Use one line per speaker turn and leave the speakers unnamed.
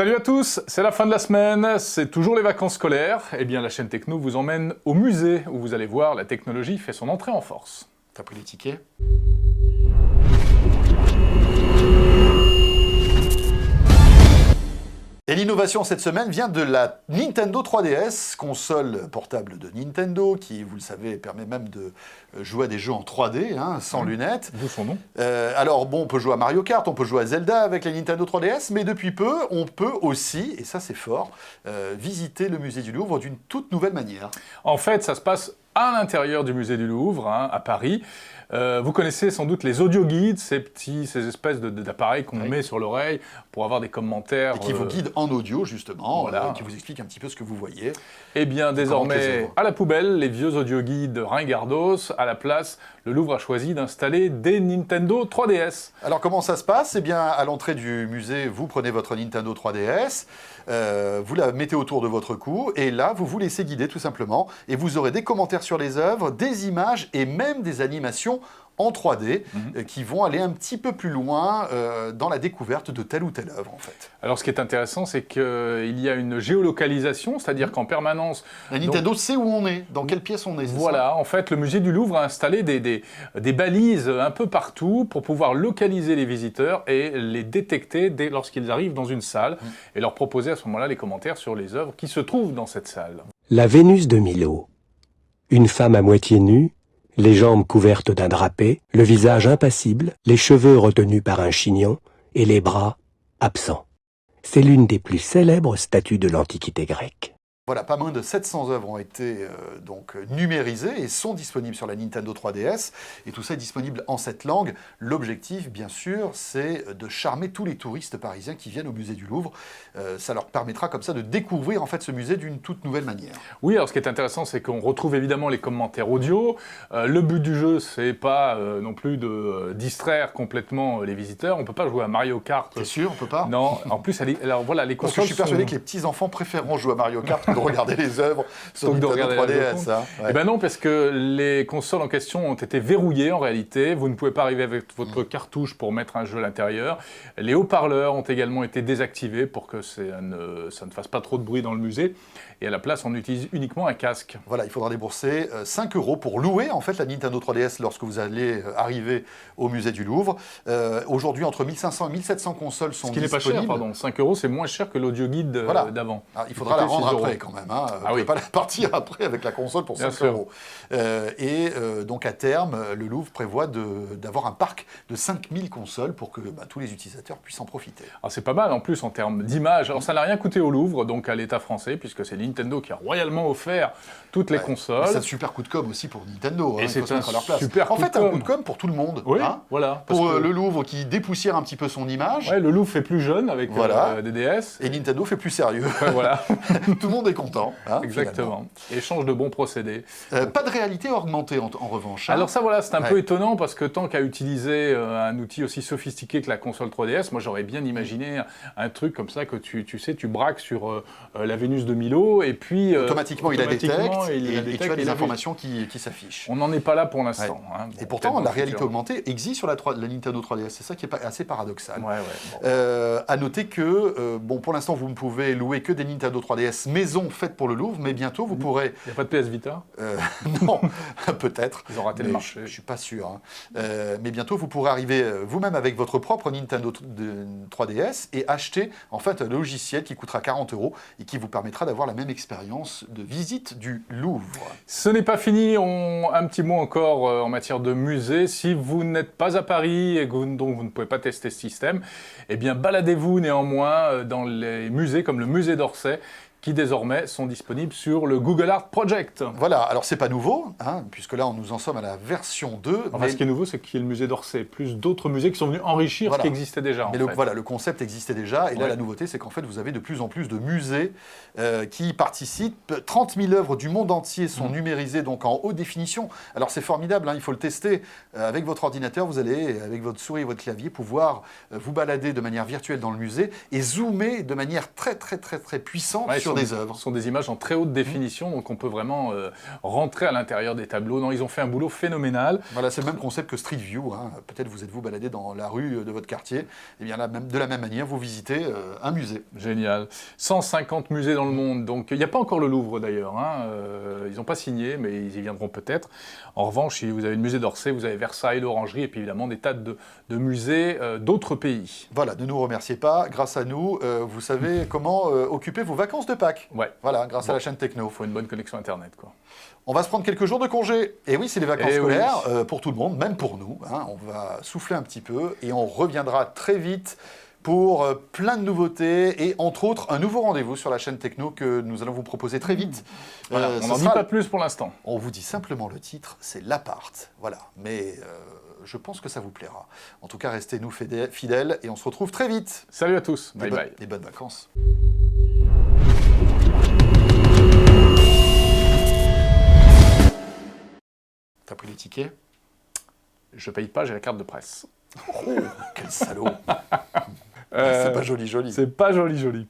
Salut à tous, c'est la fin de la semaine, c'est toujours les vacances scolaires. Eh bien, la chaîne Techno vous emmène au musée où vous allez voir la technologie fait son entrée en force.
T'as pris les tickets? Et l'innovation cette semaine vient de la Nintendo 3DS, console portable de Nintendo, qui, vous le savez, permet même de jouer à des jeux en 3D, sans lunettes.
D'où son nom.
Alors bon, on peut jouer à Mario Kart, on peut jouer à Zelda avec la Nintendo 3DS, mais depuis peu, on peut aussi, et ça c'est fort, visiter le musée du Louvre d'une toute nouvelle manière.
En fait, ça se passe à l'intérieur du musée du Louvre, à Paris. Vous connaissez sans doute les audioguides, ces espèces d'appareils qu'on met sur l'oreille pour avoir des commentaires.
Et qui vous guident en audio, justement,
voilà.
qui vous expliquent un petit peu ce que vous voyez.
Eh bien, désormais, à la poubelle, les vieux audioguides ringardos. À la place, le Louvre a choisi d'installer des Nintendo 3DS.
Alors, comment ça se passe? Eh bien, à l'entrée du musée, vous prenez votre Nintendo 3DS, vous la mettez autour de votre cou, et là, vous vous laissez guider, tout simplement, et vous aurez des commentaires sur les œuvres, des images, et même des animations en 3D, qui vont aller un petit peu plus loin dans la découverte de telle ou telle œuvre, en fait.
Alors, ce qui est intéressant, c'est qu'il y a une géolocalisation, c'est-à-dire qu'en permanence...
La Nintendo sait où on est, dans quelle pièce on est,
Voilà, en fait, le musée du Louvre a installé des balises un peu partout pour pouvoir localiser les visiteurs et les détecter lorsqu'ils arrivent dans une salle et leur proposer à ce moment-là les commentaires sur les œuvres qui se trouvent dans cette salle.
La Vénus de Milo. Une femme à moitié nue, les jambes couvertes d'un drapé, le visage impassible, les cheveux retenus par un chignon et les bras absents. C'est l'une des plus célèbres statues de l'Antiquité grecque.
Voilà, pas moins de 700 œuvres ont été donc numérisées et sont disponibles sur la Nintendo 3DS. Et tout ça est disponible en 7 langues. L'objectif, bien sûr, c'est de charmer tous les touristes parisiens qui viennent au musée du Louvre. Ça leur permettra comme ça de découvrir en fait ce musée d'une toute nouvelle manière.
Oui, alors ce qui est intéressant, c'est qu'on retrouve évidemment les commentaires audio. Le but du jeu, c'est pas non plus de distraire complètement les visiteurs. On peut pas jouer à Mario Kart.
C'est sûr, on peut pas?
Non, en plus, alors voilà, les
Parce
consoles
que je suis persuadé que les petits-enfants préféreront jouer à Mario Kart que de regarder les œuvres sur Nintendo 3DS.
Eh ben non, parce que les consoles en question ont été verrouillées en réalité. Vous ne pouvez pas arriver avec votre cartouche pour mettre un jeu à l'intérieur. Les haut-parleurs ont également été désactivés pour que ça ne fasse pas trop de bruit dans le musée. Et à la place, on utilise uniquement un casque.
Voilà, il faudra débourser 5 € pour louer en fait la Nintendo 3DS lorsque vous allez arriver au musée du Louvre. Aujourd'hui, entre 1500 et 1700 consoles sont disponibles.
Ce qui n'est pas cher, pardon. 5 €, c'est moins cher que l'audio guide d'avant.
Il faudra la rendre après quand même. Vous ne pouvez pas la partir après avec la console pour 5 €. Donc à terme, le Louvre prévoit d'avoir un parc de 5000 consoles pour que tous les utilisateurs puissent en profiter.
Alors c'est pas mal en plus en termes d'image. Alors ça n'a rien coûté au Louvre, donc à l'État français, puisque c'est Nintendo qui a royalement offert toutes les consoles.
C'est un super coup de com aussi pour Nintendo.
Et c'est un super
coup de com pour tout le monde.
Oui, voilà.
Pour le Louvre qui dépoussière un petit peu son image.
Ouais, le Louvre fait plus jeune avec des DS.
Et Nintendo fait plus sérieux.
Voilà.
Tout le monde est content.
Exactement. Échange de bons procédés.
Pas de réalité augmentée en revanche.
Alors ça voilà, c'est un peu étonnant parce que tant qu'à utiliser un outil aussi sophistiqué que la console 3DS, moi j'aurais bien imaginé un truc comme ça que tu braques sur la Vénus de Milo et puis
automatiquement il la détecte et tu as des
informations
informations qui s'affichent.
On n'en est pas là pour l'instant.
Et pourtant la réalité augmentée existe sur la Nintendo 3DS, c'est ça qui est assez paradoxal. À noter que pour l'instant vous ne pouvez louer que des Nintendo 3DS maison faites pour le Louvre, mais bientôt vous pourrez...
Il n'y a pas de PS Vita?
Non, peut-être.
Ils ont raté le marché.
Je ne suis pas sûr. Mais bientôt vous pourrez arriver vous-même avec votre propre Nintendo 3DS et acheter en fait un logiciel qui coûtera 40 € et qui vous permettra d'avoir la même expérience de visite du Louvre.
Ce n'est pas fini, un petit mot encore en matière de musée. Si vous n'êtes pas à Paris et donc vous ne pouvez pas tester ce système, eh bien baladez-vous néanmoins dans les musées comme le musée d'Orsay, qui désormais sont disponibles sur le Google Art Project.
Voilà, alors c'est pas nouveau, puisque là nous en sommes à la version 2.
Enfin, ce qui est nouveau, c'est qu'il y a le musée d'Orsay, plus d'autres musées qui sont venus enrichir ce qui existait déjà.
Voilà, le concept existait déjà, et là la nouveauté, c'est qu'en fait vous avez de plus en plus de musées qui participent. 30 000 œuvres du monde entier sont numérisées donc en haute définition. Alors c'est formidable, il faut le tester. Avec votre ordinateur, vous allez, avec votre souris et votre clavier, pouvoir vous balader de manière virtuelle dans le musée et zoomer de manière très puissante sur sur des œuvres.
Ce sont des images en très haute définition, donc on peut vraiment rentrer à l'intérieur des tableaux. Non, ils ont fait un boulot phénoménal.
Voilà, c'est le même concept que Street View. Hein. Peut-être vous êtes-vous baladé dans la rue de votre quartier. Et bien là, de la même manière, vous visitez un musée.
Génial. 150 musées dans le monde, donc il n'y a pas encore le Louvre d'ailleurs. Hein. Ils n'ont pas signé, mais ils y viendront peut-être. En revanche, si vous avez le musée d'Orsay, vous avez Versailles, l'Orangerie, et puis évidemment des tas de musées d'autres pays.
Voilà, ne nous remerciez pas. Grâce à nous, vous savez comment occuper vos vacances de Pâques.
Ouais.
Voilà, grâce à la chaîne Techno.
Il faut une bonne connexion Internet, quoi.
On va se prendre quelques jours de congé. Et oui, c'est les vacances
Eh
scolaires
oui.
pour tout le monde, même pour nous. Hein. On va souffler un petit peu et on reviendra très vite pour plein de nouveautés et entre autres un nouveau rendez-vous sur la chaîne Techno que nous allons vous proposer très vite.
Voilà, on
ce
n'en dit
sera-
pas plus pour l'instant.
On vous dit simplement le titre, c'est L'Appart. Voilà, mais je pense que ça vous plaira. En tout cas, restez nous fidèles et on se retrouve très vite.
Salut à tous. Bye
Et
bye.
et bonnes vacances. T'as pris les tickets?
Je paye pas, j'ai la carte de presse.
Oh, quel salaud. C'est pas joli, joli.
C'est pas joli, joli.